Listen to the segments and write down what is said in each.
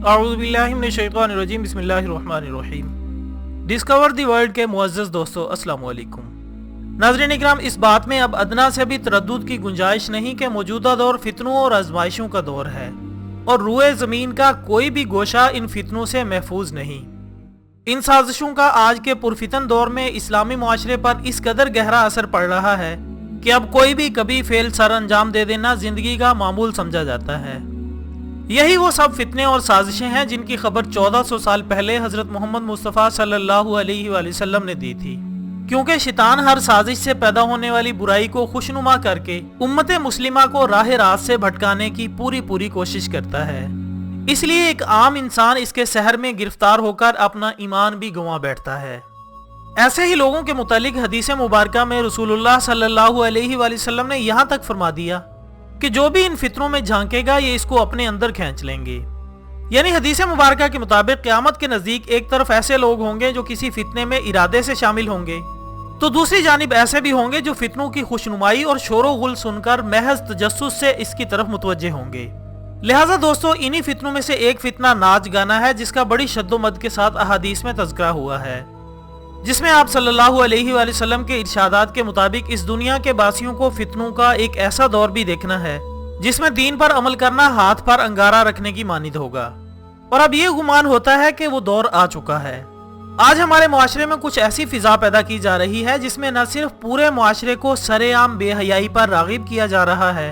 اعوذ باللہ من الشیطان الرجیم بسم اللہ الرحمن الرحیم۔ ڈسکور دی ورلڈ کے معزز دوستو السلام علیکم۔ ناظرین اکرام، اس بات میں اب ادنا سے بھی تردد کی گنجائش نہیں کہ موجودہ دور فتنوں اور آزمائشوں کا دور ہے اور روئے زمین کا کوئی بھی گوشہ ان فتنوں سے محفوظ نہیں۔ ان سازشوں کا آج کے پرفتن دور میں اسلامی معاشرے پر اس قدر گہرا اثر پڑ رہا ہے کہ اب کوئی بھی کبھی فعل سر انجام دے دینا زندگی کا معمول سمجھا جاتا ہے۔ یہی وہ سب فتنے اور سازشیں ہیں جن کی خبر 1400 سال پہلے حضرت محمد مصطفیٰ صلی اللہ علیہ وآلہ وسلم نے دی تھی، کیونکہ شیطان ہر سازش سے پیدا ہونے والی برائی کو خوشنما کر کے امت مسلمہ کو راہ راست سے بھٹکانے کی پوری کوشش کرتا ہے۔ اس لیے ایک عام انسان اس کے سحر میں گرفتار ہو کر اپنا ایمان بھی گنوا بیٹھتا ہے۔ ایسے ہی لوگوں کے متعلق حدیث مبارکہ میں رسول اللہ صلی اللہ علیہ وآلہ وسلم نے یہاں تک فرما دیا کہ جو بھی ان فتنوں میں جھانکے گا یہ اس کو اپنے اندر کھینچ لیں گے۔ یعنی حدیث مبارکہ کے مطابق قیامت کے نزدیک ایک طرف ایسے لوگ ہوں گے جو کسی فتنے میں ارادے سے شامل ہوں گے، تو دوسری جانب ایسے بھی ہوں گے جو فتنوں کی خوشنمائی اور شور و غل سن کر محض تجسس سے اس کی طرف متوجہ ہوں گے۔ لہٰذا دوستو، انہی فتنوں میں سے ایک فتنہ ناچ گانا ہے جس کا بڑی شد و مد کے ساتھ احادیث میں تذکرہ ہوا ہے، جس میں آپ صلی اللہ علیہ وآلہ وسلم کے ارشادات کے مطابق اس دنیا کے باسیوں کو فتنوں کا ایک ایسا دور بھی دیکھنا ہے جس میں دین پر عمل کرنا ہاتھ پر انگارہ رکھنے کی مانند ہوگا، اور اب یہ گمان ہوتا ہے کہ وہ دور آ چکا ہے۔ آج ہمارے معاشرے میں کچھ ایسی فضا پیدا کی جا رہی ہے جس میں نہ صرف پورے معاشرے کو سرے عام بے حیائی پر راغب کیا جا رہا ہے،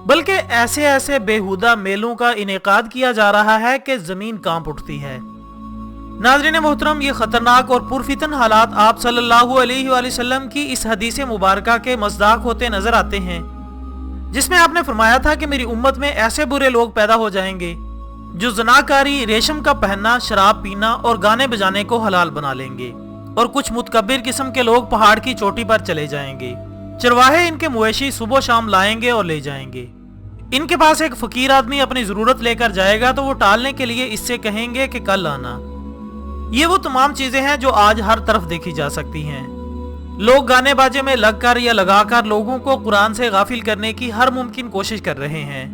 بلکہ ایسے بیہودہ میلوں کا انعقاد کیا جا رہا ہے کہ زمین کانپ اٹھتی ہے۔ ناظرین محترم، یہ خطرناک اور پرفتن حالات آپ صلی اللہ علیہ وآلہ وسلم کی اس حدیث مبارکہ کے مصداق ہوتے نظر آتے ہیں، جس میں آپ نے فرمایا تھا کہ میری امت میں ایسے برے لوگ پیدا ہو جائیں گے جو زناکاری، ریشم کا پہننا، شراب پینا اور گانے بجانے کو حلال بنا لیں گے، اور کچھ متکبر قسم کے لوگ پہاڑ کی چوٹی پر چلے جائیں گے۔ چرواہے ان کے مویشی صبح و شام لائیں گے اور لے جائیں گے۔ ان کے پاس ایک فقیر آدمی اپنی ضرورت لے کر جائے گا تو وہ ٹالنے کے لیے اس سے کہیں گے کہ کل آنا۔ یہ وہ تمام چیزیں ہیں جو آج ہر طرف دیکھی جا سکتی ہیں۔ لوگ گانے باجے میں لگ کر یا لگا کر لوگوں کو قرآن سے غافل کرنے کی ہر ممکن کوشش کر رہے ہیں۔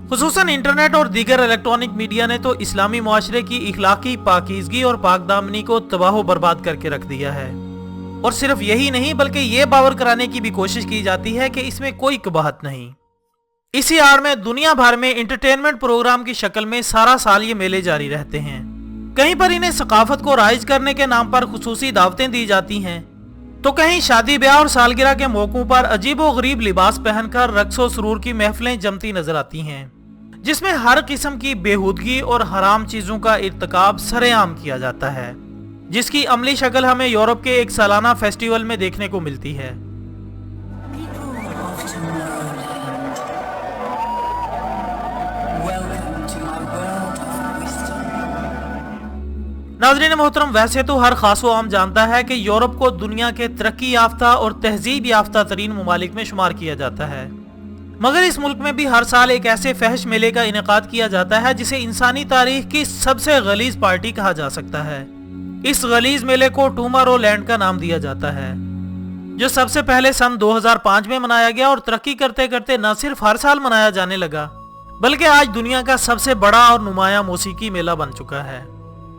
خصوصاً انٹرنیٹ اور دیگر الیکٹرانک میڈیا نے تو اسلامی معاشرے کی اخلاقی پاکیزگی اور پاک دامنی کو تباہ و برباد کر کے رکھ دیا ہے، اور صرف یہی نہیں بلکہ یہ باور کرانے کی بھی کوشش کی جاتی ہے کہ اس میں کوئی قباحت نہیں۔ اسی آڑ میں دنیا بھر میں انٹرٹینمنٹ پروگرام کی شکل میں سارا سال یہ میلے جاری رہتے ہیں۔ کہیں پر انہیں ثقافت کو رائج کرنے کے نام پر خصوصی دعوتیں دی جاتی ہیں، تو کہیں شادی بیاہ اور سالگرہ کے موقعوں پر عجیب و غریب لباس پہن کر رقص و سرور کی محفلیں جمتی نظر آتی ہیں، جس میں ہر قسم کی بیہودگی اور حرام چیزوں کا ارتکاب سرے عام کیا جاتا ہے، جس کی عملی شکل ہمیں یورپ کے ایک سالانہ فیسٹیول میں دیکھنے کو ملتی ہے۔ ناظرین محترم، ویسے تو ہر خاص و عام جانتا ہے کہ یورپ کو دنیا کے ترقی یافتہ اور تہذیب یافتہ ترین ممالک میں شمار کیا جاتا ہے، مگر اس ملک میں بھی ہر سال ایک ایسے فحش میلے کا انعقاد کیا جاتا ہے جسے انسانی تاریخ کی سب سے غلیظ پارٹی کہا جا سکتا ہے۔ اس غلیظ میلے کو ٹومارو لینڈ کا نام دیا جاتا ہے، جو سب سے پہلے سن 2005 میں منایا گیا اور ترقی کرتے کرتے نہ صرف ہر سال منایا جانے لگا بلکہ آج دنیا کا سب سے بڑا اور نمایاں موسیقی میلہ بن چکا ہے،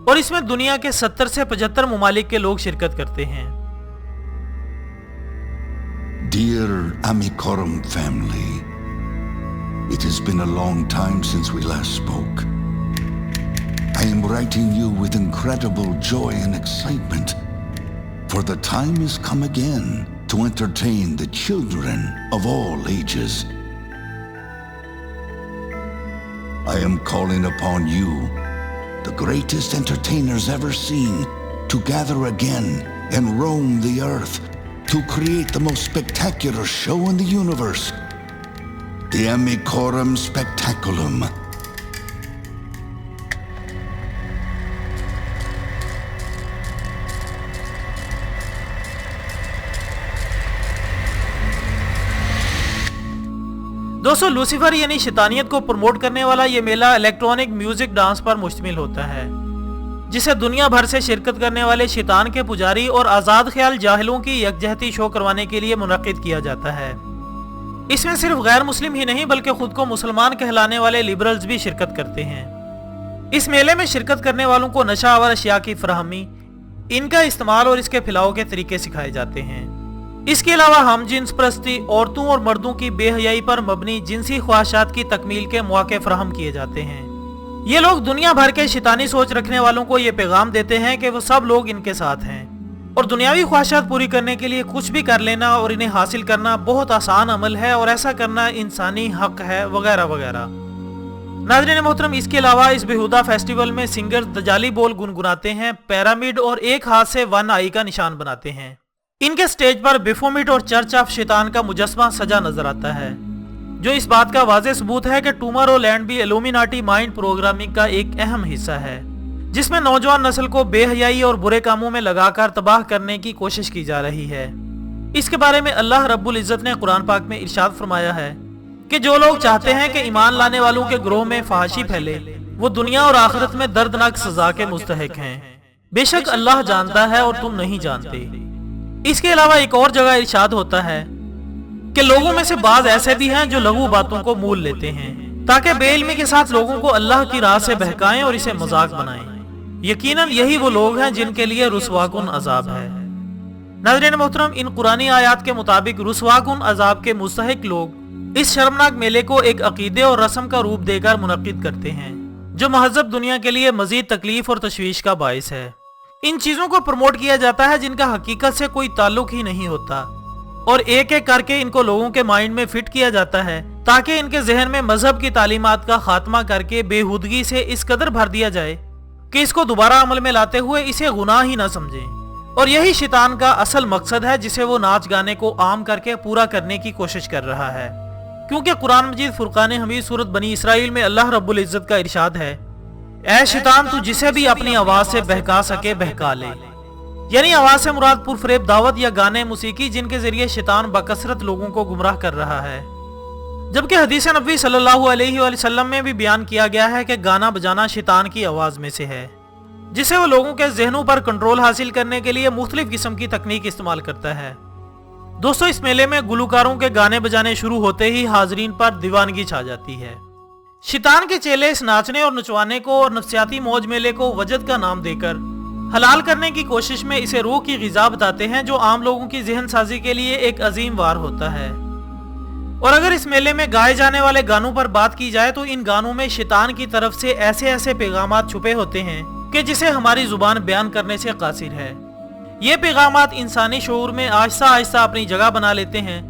اور اس میں دنیا کے 70 سے 75 ممالک کے لوگ شرکت کرتے ہیں۔ Dear Amicorum family, it has been a long time since we last spoke. I am writing you with incredible joy and excitement, for the time has come again to entertain the children of all ages. I am calling upon you, the greatest entertainers ever seen, to gather again and roam the earth to create the most spectacular show in the universe, the Amicorum Spectaculum. دوستو، Lucifer یعنی شیطانیت کو promote کرنے والا یہ میلہ electronic music dance پر مشتمل ہوتا ہے، جسے دنیا بھر سے شرکت کرنے والے شیطان کے پجاری اور آزاد خیال جاہلوں کی یکجہتی شو کروانے کے لیے منعقد کیا جاتا ہے۔ اس میں صرف غیر مسلم ہی نہیں بلکہ خود کو مسلمان کہلانے والے لبرلز بھی شرکت کرتے ہیں۔ इस मेले में शिरकत करने वालों को नशा आवर अशिया की फराहमी, इनका इस्तेमाल और इसके फैलाव के तरीके सिखाए जाते हैं। इसके अलावा हम जिन्स परस्ती, औरतों और मर्दों की बेहयाई पर मबनी जिनसी ख्वाहिशात की तकमील के मौके फराहम किए जाते हैं। ये लोग दुनिया भर के शैतानी सोच रखने वालों को ये पैगाम देते हैं कि वो सब लोग इनके साथ हैं और दुनियावी ख्वाहिशात पूरी करने के लिए कुछ भी कर लेना और इन्हें हासिल करना बहुत आसान अमल है और ऐसा करना इंसानी हक है, वगैरह वगैरह। नाज़रीन मोहतरम, इसके अलावा इस बेहुदा फेस्टिवल में सिंगर्स दजाली बोल गुनगुनाते हैं, पिरामिड और एक हाथ से वन आई का निशान बनाते हैं। इनके स्टेज पर बेफोमिट और चर्च ऑफ शैतान का मुजस्मा सजा नजर आता है, जो इस बात का वाज़ेह सबूत है कि टूमोरोलैंड भी इल्यूमिनाटी माइंड प्रोग्रामिंग का एक अहम हिस्सा है, जिसमें नौजवान नस्ल को बेहयाई और बुरे कामों में लगाकर तबाह करने की कोशिश की जा रही है। इसके बारे में अल्लाह रब्बुल इज़्ज़त ने कुरान पाक में इरशाद फरमाया है कि जो लोग चाहते हैं कि ईमान लाने वालों के ग्रोह में फहाशी फैले, वो दुनिया और आखिरत में दर्दनाक सजा के मुस्तहिक हैं। बेशक अल्लाह जानता है और तुम नहीं जानते। इसके अलावा एक और जगह इरशाद होता है कि लोगों में से बाज ऐसे भी हैं जो लघु बातों को मूल लेते हैं ताकि बेइल्मी के साथ लोगों को अल्लाह की राह से बहकाएं और इसे मजाक बनाएं। यकीनन यही वो लोग हैं जिनके लिए रुसवाकुन अजाब है। नाज़रीन मोहतरम, इन कुरानी आयात के मुताबिक रुसवाकुन अजाब के मुस्तहिक लोग इस शर्मनाक मेले को एक अकीदे और रस्म का रूप देकर मुनक्किद करते हैं, जो महज़ब दुनिया के लिए मजीद तकलीफ और तशवीश का बाइस है। इन चीजों को प्रमोट किया जाता है जिनका हकीकत से कोई ताल्लुक ही नहीं होता, और एक एक करके इनको लोगों के माइंड में फिट किया जाता है ताकि इनके जहन में मजहब की तालीमात का खात्मा करके बेहुदगी से इस कदर भर दिया जाए कि इसको दोबारा अमल में लाते हुए इसे गुनाह ही ना समझें। और यही शैतान का असल मकसद है, जिसे वो नाच गाने को आम करके पूरा करने की कोशिश कर रहा है। क्योंकि कुरान मजीद फुरकान हमीद सूरत बनी इसराइल में अल्लाह रब्बुल इज़्ज़त का इरशाद है, ऐ शैतान तू जिसे भी अपनी आवाज से बहका सके बहका ले। यानी आवाज से मुराद पुरफरेब दावत या गाने मौसीकी जिनके जरिए शैतान बकसरत लोगों को गुमराह कर रहा है। जबकि हदीस नबी सल्लल्लाहु अलैहि वसल्लम में भी बयान किया गया है कि गाना बजाना शैतान की आवाज में से है, जिसे वो लोगों के जहनों पर कंट्रोल हासिल करने के लिए मुख्तलिफ किस्म की तकनीक इस्तेमाल करता है। दोस्तों, इस मेले में गुलकारों के गाने बजाने शुरू होते ही हाजरीन पर दीवानगी छा जाती है। शैतान के चेले इस नाचने और नचवाने को और नफसियाती मौज मेले को वजद का नाम देकर हलाल करने की कोशिश में इसे रूह की ग़िज़ा बताते हैं, जो आम लोगों की जहन साजी के लिए एक अजीम वार होता है। और अगर इस मेले में गाए जाने वाले गानों पर बात की जाए तो इन गानों में शैतान की तरफ से ऐसे ऐसे पैगामात छुपे होते हैं कि जिसे हमारी जुबान बयान करने से कासिर है। ये पैगामात इंसानी शऊर में आहिस्ता आहिस्ता अपनी जगह बना लेते हैं,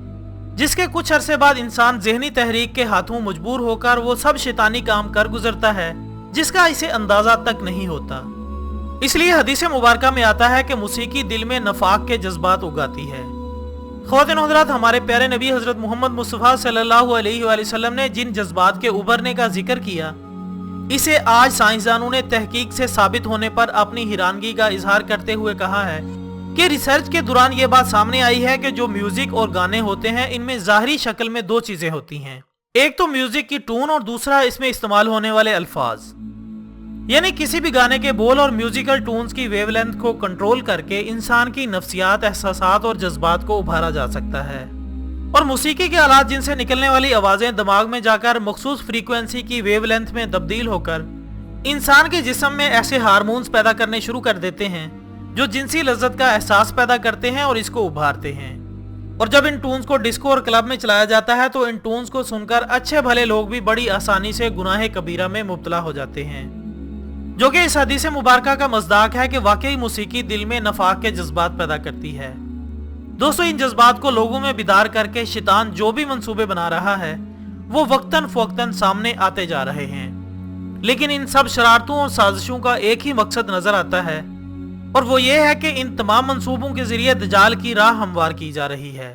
जिसके कुछ अरसे बाद इंसान जहनी तहरीक के हाथों मजबूर होकर वो सब शैतानी काम कर गुजरता है जिसका इसे अंदाजा तक नहीं होता। इसलिए हदीस मुबारका में आता है कि मौसीकी दिल में नफाक के जज्बात उगाती है। ख़वातीन हज़रात, हमारे प्यारे नबी हज़रत मोहम्मद मुस्तफ़ा सल्लल्लाहु अलैहि वसल्लम ने जिन जज्बात के उभरने का जिक्र किया, इसे आज साइंसदानों ने तहकीक से साबित होने पर अपनी हैरानगी का इजहार करते हुए कहा है कि रिसर्च के दौरान ये बात सामने आई है कि जो म्यूजिक और गाने होते हैं, इनमें ज़ाहिरी शक्ल में दो चीजें होती हैं। एक तो म्यूजिक की टून और दूसरा इसमें इस्तेमाल होने वाले अल्फाज। यानी किसी भी गाने के बोल और म्यूजिकल टून्स की वेवलेंथ को कंट्रोल करके इंसान की नफ्सियात, एहसासात और जज्बात को उभारा जा सकता है। और मौसीकी के आलात जिनसे निकलने वाली आवाजें दिमाग में जाकर मखसूस फ्रीक्वेंसी की वेवलेंथ में तब्दील होकर इंसान के जिस्म में ऐसे हार्मोन्स पैदा करने शुरू कर देते हैं जो जिनसी लज्जत का एहसास पैदा करते हैं और इसको उभारते हैं। और जब इन टून्स को डिस्को और क्लब में चलाया जाता है तो इन टून्स को सुनकर अच्छे भले लोग भी बड़ी आसानी से गुनाह कबीरा में मुब्तला हो जाते हैं, जो कि इस हदीस मुबारका का मज़दाक है कि वाकई मौसीकी दिल में नफाक के जज्बात पैदा करती है। दोस्तों, इन जज्बात को लोगों में बिदार करके शैतान जो भी मंसूबे बना रहा है वो वक्तन फ़वक्तन सामने आते जा रहे हैं। लेकिन इन सब शरारतों और साजिशों का एक ही मकसद नजर आता है, और वो ये है कि इन तमाम मंसूबों के जरिए दजाल की राह हमवार की जा रही है,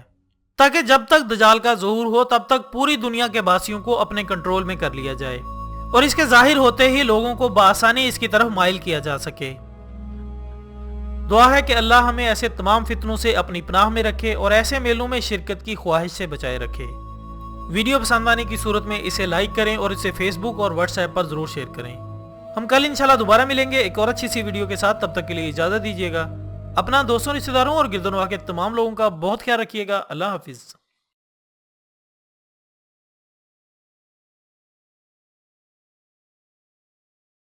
ताकि जब तक दजाल का ज़हूर हो तब तक पूरी दुनिया के बासियों को अपने कंट्रोल में कर लिया जाए और इसके जाहिर होते ही लोगों को बआसानी इसकी तरफ माइल किया जा सके। दुआ है कि अल्लाह हमें ऐसे तमाम फितनों से अपनी पनाह में रखे और ऐसे मेलों में शिरकत की ख्वाहिश से बचाए रखे। वीडियो पसंद आने की सूरत में इसे लाइक करें और इसे फेसबुक और व्हाट्सएप पर जरूर शेयर करें। हम कल इंशाल्लाह दोबारा मिलेंगे एक और अच्छी सी वीडियो के साथ। तब तक के लिए इजाज़त दीजिएगा। अपना दोस्तों, रिश्तेदारों और गिरदनवा के तमाम लोगों का बहुत ख्याल रखिएगा। अल्लाह हाफिज़।